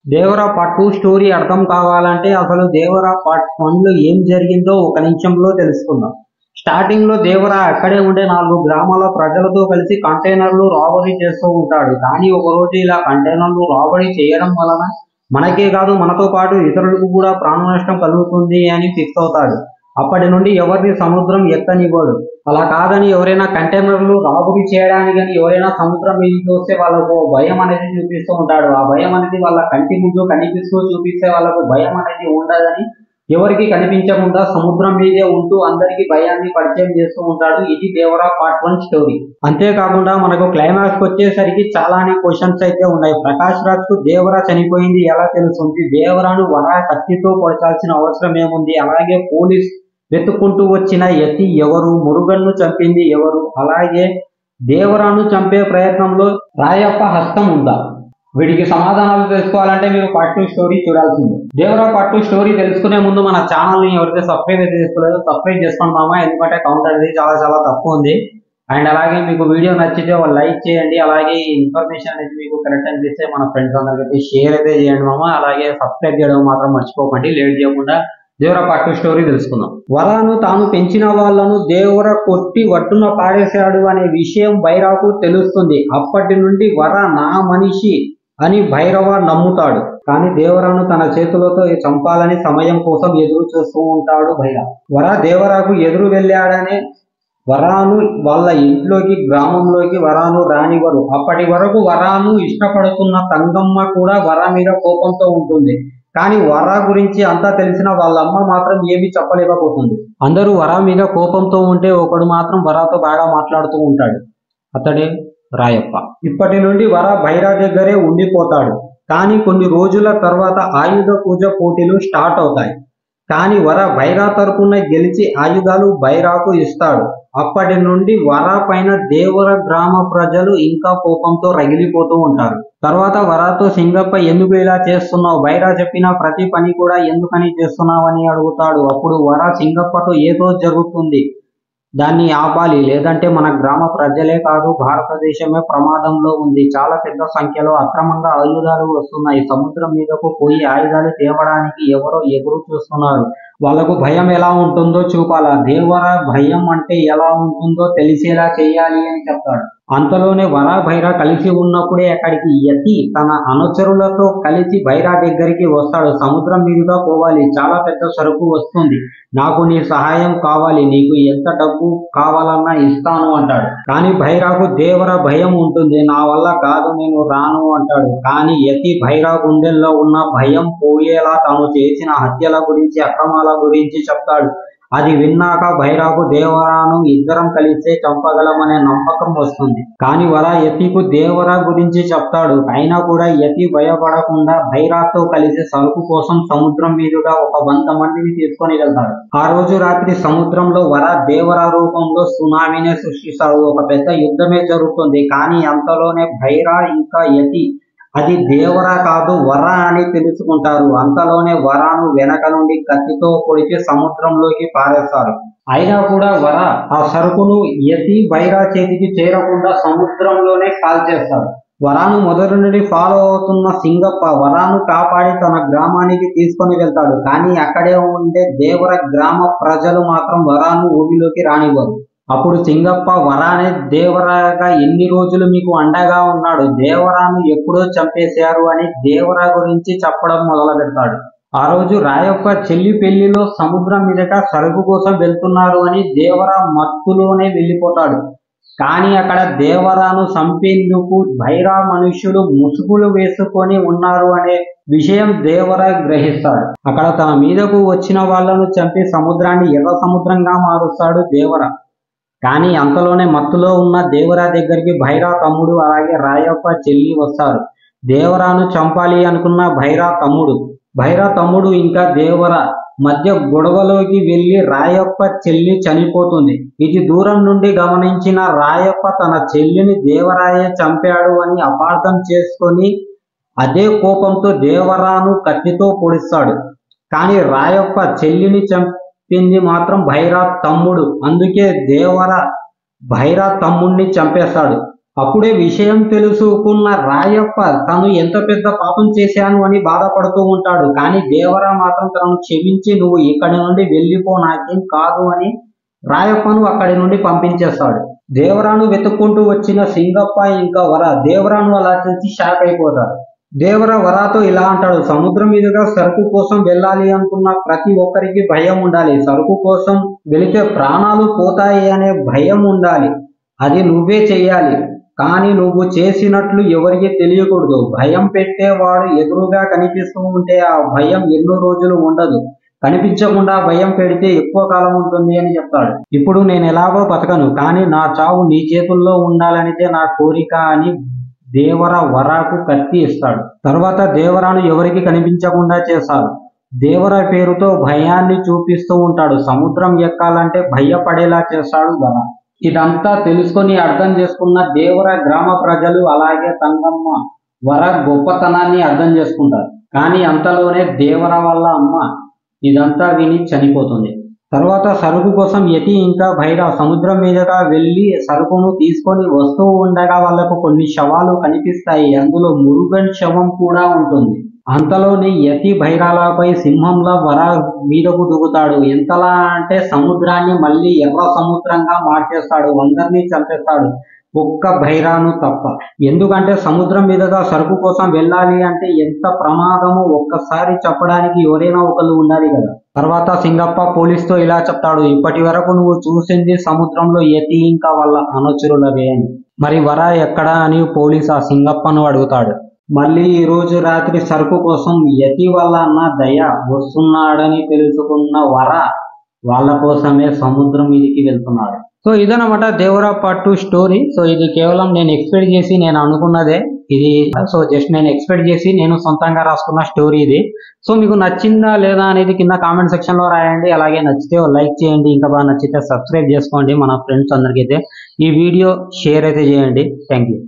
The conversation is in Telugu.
దేవరా పార్ట్ 2 స్టోరీ అర్థం కావాలంటే అసలు దేవరా పార్ట్ 1 లో ఏం జరిగిందో ఒక నిమిషంలో తెలుసుకుందాం. స్టార్టింగ్ లో దేవరా అక్కడే ఉండే 4 గ్రామాల ప్రజలతో కలిసి కంటైనర్లు రాబరీ చేస్తూ ఉంటాడు. కానీ ఒక రోజు ఇలా కంటైనర్లు రాబరీ చేయడం వలన మనకే కాదు మనతో పాటు ఇతరులకు కూడా ప్రాణ నష్టం కలుగుతుంది అని ఫిక్స్ అవుతాడు. అప్పటి నుండి ఎవరిని సముద్రం ఎక్కనివ్వడు. అలా కాదని ఎవరైనా కంటైనర్లు రాబరీ చేయడానికి కానీ ఎవరైనా సముద్రం మీదకి వస్తే వాళ్ళకు భయం అనేది చూపిస్తూ ఉంటాడు. ఆ భయం అనేది వాళ్ళ కంటి ముందు కనిపిస్తూ చూపిస్తే వాళ్ళకు భయం అనేది ఉండదని ఎవరికి కనిపించకుండా సముద్రం మీదే ఉంటూ అందరికీ భయాన్ని పరిచయం చేస్తూ ఉంటాడు. ఇది దేవరా పార్ట్ 1 స్టోరీ. అంతేకాకుండా మనకు క్లైమాక్స్ వచ్చేసరికి చాలానే క్వశ్చన్స్ అయితే ఉన్నాయి. ప్రకాష్ రాజ్ కు దేవరా చనిపోయింది ఎలా తెలుస్తుంది? దేవరాను వరా కత్తితో పొడచాల్సిన అవసరం ఏముంది? అలాగే పోలీస్ వెతుక్కుంటూ వచ్చిన యతి ఎవరు? మురుగన్ను చంపింది ఎవరు? అలాగే దేవరాను చంపే ప్రయత్నంలో రాయప్ప హస్తం ఉందా? వీటికి సమాధానాలు తెలుసుకోవాలంటే మీరు పార్ట్ 2 స్టోరీ చూడాల్సిందే. దేవరా పార్ట్ 2 స్టోరీ తెలుసుకునే ముందు మన ఛానల్ ని ఎవరైతే సబ్స్క్రైబ్ అయితే చేసుకోలేదో సబ్స్క్రైబ్ చేసుకోండి మామ. ఎందుకంటే కౌంట్ అనేది చాలా తక్కువ ఉంది. అండ్ అలాగే మీకు వీడియో నచ్చితే లైక్ చేయండి. అలాగే ఇన్ఫర్మేషన్ అనేది మీకు కరెక్ట్ అనిపిస్తే మన ఫ్రెండ్స్ అందరికీ షేర్ అయితే చేయండి మామ. అలాగే సబ్స్క్రైబ్ చేయడం మాత్రం మర్చిపోకండి. లేట్ చేయకుండా దేవరా పార్ట్ 2 స్టోరీ తెలుసుకుందాం. వరాను తాను పెంచిన వాళ్లను దేవర కొట్టి వట్టున పాడేశాడు అనే విషయం భైరాకు తెలుస్తుంది. అప్పటి నుండి వర నా మనిషి అని భైరవ నమ్ముతాడు. కానీ దేవరాను తన చేతులతో చంపాలని సమయం కోసం ఎదురు చూస్తూ ఉంటాడు భైరవ. వర దేవరాకు ఎదురు వెళ్ళాడనే వరాను వాళ్ళ ఇంట్లోకి గ్రామంలోకి వరాను రానివ్వరు. అప్పటి వరకు వరాను ఇష్టపడుతున్న తంగమ్మ కూడా వర మీద కోపంతో ఉంటుంది. కానీ వరా గురించి అంతా తెలిసిన వాళ్ళమ్మ మాత్రం ఏమీ చెప్పలేకపోతుంది. అందరూ వరా మీద కోపంతో ఉంటే ఒకడు మాత్రం వరాతో బాగా మాట్లాడుతూ ఉంటాడు. అతడే రాయప్ప. ఇప్పటి నుండి వర భైరా దగ్గరే ఉండిపోతాడు. కానీ కొన్ని రోజుల తర్వాత ఆయుధ పూజ పోటీలు స్టార్ట్ అవుతాయి. కానీ వర భైరా తరపున గెలిచి ఆయుధాలు భైరాకు ఇస్తాడు. అప్పటి నుండి వర పైన దేవర గ్రామ ప్రజలు ఇంకా కోపంతో రగిలిపోతూ ఉంటారు. తర్వాత వరాతో సింగప్ప ఎందుకు ఇలా చేస్తున్నావు? భైరా చెప్పిన ప్రతి పని కూడా ఎందుకని చేస్తున్నావు అని అడుగుతాడు. అప్పుడు వర సింగప్పతో ఏదో జరుగుతుంది, దాన్ని ఆపాలి, లేదంటే మన గ్రామ ప్రజలే కాదు భారతదేశమే ప్రమాదంలో ఉంది. చాలా పెద్ద సంఖ్యలో అక్రమంగా ఆయుధాలు వస్తున్నాయి. సముద్రం మీదకు పోయి ఆయుధాలు తేవడానికి ఎవరో ఎదురు చూస్తున్నారు. వాళ్ళకు భయం ఎలా ఉంటుందో చూపాలా. దేవర భయం అంటే ఎలా ఉంటుందో తెలిసేలా చేయాలి అని చెప్తాడు. అంతలోనే వర భైరా కలిసి ఉన్నప్పుడే అక్కడికి యతి తన అనుచరులతో కలిసి భైరా దగ్గరికి వస్తాడు. సముద్రం మీదుగా పోవాలి, చాలా పెద్ద సరుకు వస్తుంది, నాకు నీ సహాయం కావాలి, నీకు ఎంత డబ్బు కావాలన్నా ఇస్తాను అంటాడు. కానీ భైరాకు దేవర భయం ఉంటుంది. నా వల్ల కాదు, నేను రాను అంటాడు. కానీ యతి భైరా గుండెల్లో ఉన్న భయం పోయేలా తాను చేసిన హత్యల గురించి అక్రమాల గురించి చెప్తాడు. అది విన్నాక భైరాకు దేవరాను ఇద్దరం కలిస్తే చంపగలమనే నమ్మకం వస్తుంది. కానీ వర యతికు దేవరా గురించి చెప్తాడు. అయినా కూడా యతి భయపడకుండా భైరాతో కలిసి సరుకు కోసం సముద్రం మీదుగా ఒక 100 మందిని తీసుకొని వెళ్తాడు. ఆ రోజు రాత్రి సముద్రంలో వర దేవరా రూపంలో సునామీనే సృష్టిస్తాడు. ఒక పెద్ద యుద్ధమే జరుగుతుంది. కానీ అంతలోనే భైరా ఇంకా యతి అది దేవరా కాదు వర అని తెలుసుకుంటారు. అంతలోనే వరాను వెనక నుండి కత్తితో పొడిచి సముద్రంలోకి పారేస్తారు. అయినా కూడా వర ఆ సరుకును యతి భైరా చేతికి చేరకుండా సముద్రంలోనే కాల్చేస్తాడు. వరాను మొదటి నుండి ఫాలో అవుతున్న సింగప్ప వరాను కాపాడి తన గ్రామానికి తీసుకొని వెళ్తాడు. కానీ అక్కడే ఉండే దేవర గ్రామ ప్రజలు మాత్రం వరాను ఊరిలోకి రానివ్వరు. అప్పుడు సింగప్ప వరానే దేవరాగా ఎన్ని రోజులు మీకు అండగా ఉన్నాడు, దేవరాను ఎప్పుడో చంపేశారు అని దేవరా గురించి చెప్పడం మొదలు పెడతాడు. ఆ రోజు రాయప్ప చెల్లి పెళ్లిలో సముద్రం మీదట సరుకు కోసం వెళ్తున్నారు అని దేవరా మత్తులోనే వెళ్ళిపోతాడు. కానీ అక్కడ దేవరాను చంపేందుకు భైరా మనుష్యులు ముసుగులు వేసుకొని ఉన్నారు అనే విషయం దేవరా గ్రహిస్తాడు. అక్కడ తన మీదకు వచ్చిన వాళ్లను చంపి సముద్రాన్ని ఎర్ర సముద్రంగా మారుస్తాడు దేవరా. కానీ అంతలోనే మత్తులో ఉన్న దేవరా దగ్గరికి భైరా తమ్ముడు అలాగే రాయప్ప చెల్లి వస్తారు. దేవరాను చంపాలి అనుకున్న భైరా తమ్ముడు ఇంకా దేవరా మధ్య గొడవలోకి వెళ్లి రాయప్ప చెల్లి చనిపోతుంది. ఇది దూరం నుండి గమనించిన రాయప్ప తన చెల్లిని దేవరాయే చంపాడు అని అపార్థం చేసుకొని అదే కోపంతో దేవరాను కత్తితో పొడిస్తాడు. కానీ రాయప్ప చెల్లిని చంపింది మాత్రం భైరా తమ్ముడు. అందుకే దేవర భైరా తమ్ముడిని చంపేస్తాడు. అప్పుడే విషయం తెలుసుకున్న రాయప్ప తను ఎంత పెద్ద పాపం చేశాను అని బాధపడుతూ ఉంటాడు. కానీ దేవరా మాత్రం తనను క్షమించి నువ్వు ఇక్కడి నుండి వెళ్ళిపో, నాకేం కాదు అని రాయప్పను అక్కడి నుండి పంపించేస్తాడు. దేవరాను వెతుక్కుంటూ వచ్చిన సింగప్ప ఇంకా వర దేవరాను అలా చూసి షాక్ అయిపోతారు. దేవర వరాతో ఇలా అంటాడు, సముద్రం మీదుగా సరుకు కోసం వెళ్ళాలి అనుకున్న ప్రతి ఒక్కరికి భయం ఉండాలి. సరుకు కోసం వెళితే ప్రాణాలు పోతాయి అనే భయం ఉండాలి. అది నువ్వే చెయ్యాలి. కానీ నువ్వు చేసినట్లు ఎవరికి తెలియకూడదు. భయం పెట్టేవాడు ఎదురుగా కనిపిస్తూ ఉంటే ఆ భయం ఎన్నో రోజులు ఉండదు. కనిపించకుండా భయం పెడితే ఎక్కువ కాలం ఉంటుంది అని చెప్తాడు. ఇప్పుడు నేను ఎలాగో బతకను, కానీ నా చావు నీ చేతుల్లో ఉండాలనితే నా కోరిక అని దేవర వరాకు కత్తి ఇస్తాడు. తర్వాత దేవరాను ఎవరికి కనిపించకుండా చేస్తారు. దేవర పేరుతో భయాన్ని చూపిస్తూ ఉంటాడు. సముద్రం ఎక్కాలంటే భయపడేలా చేస్తాడు వర. ఇదంతా తెలుసుకొని అర్థం చేసుకున్న దేవర గ్రామ ప్రజలు అలాగే తంగమ్మ వర గొప్పతనాన్ని అర్థం చేసుకుంటారు. కానీ అంతలోనే దేవర వాళ్ళ అమ్మ ఇదంతా విని చనిపోతుంది. తర్వాత సరుకు కోసం యతి ఇంకా భైరవ్ సముద్రం మీదుగా వెళ్లి సరుకును తీసుకొని వస్తూ ఉండగా వాళ్లకు కొన్ని శవాలు కనిపిస్తాయి. అందులో మురుగన్ శవం కూడా ఉంటుంది. అంతలోని యతి భైరాలపై సింహంలా వర మీదకు దిగుతాడు. ఎంతలా అంటే సముద్రాన్ని మళ్ళీ ఎర్ర సముద్రంగా మార్చేస్తాడు. అందరినీ చంపేస్తాడు, ఒక్క భైరాను తప్ప. ఎందుకంటే సముద్రం మీదుగా సరుకు కోసం వెళ్ళాలి అంటే ఎంత ప్రమాదమో ఒక్కసారి చెప్పడానికి ఎవరైనా ఒకళ్ళు ఉండాలి కదా. తర్వాత సింగప్ప పోలీసుతో ఇలా చెప్తాడు, ఇప్పటి వరకు నువ్వు చూసింది సముద్రంలో యతి ఇంకా వాళ్ళ అనుచరులవే అని. మరి వర ఎక్కడా అని పోలీసు ఆ సింగప్పను అడుగుతాడు. మళ్ళీ ఈ రోజు రాత్రి సరుకు కోసం యతి వాళ్ళ అన్న దయ వస్తున్నాడని తెలుసుకున్న వర వాళ్ళ కోసమే సముద్రం మీదకి వెళ్తున్నాడు. సో ఇదనమాట దేవరా పార్ట్ 2 స్టోరీ. సో ఇది కేవలం నేను ఎక్స్పెక్ట్ చేసి నేను అనుకున్నదే ఇది. సో జస్ట్ నేను ఎక్స్పెక్ట్ చేసి నేను సొంతంగా రాసుకున్న స్టోరీ ఇది. సో మీకు నచ్చిందా లేదా అనేది కింద కామెంట్ సెక్షన్ లో రాయండి. అలాగే నచ్చితే లైక్ చేయండి, ఇంకా బాగా నచ్చితే సబ్స్క్రైబ్ చేసుకోండి. మన ఫ్రెండ్స్ అందరికైతే ఈ వీడియో షేర్ అయితే చేయండి. Thank you.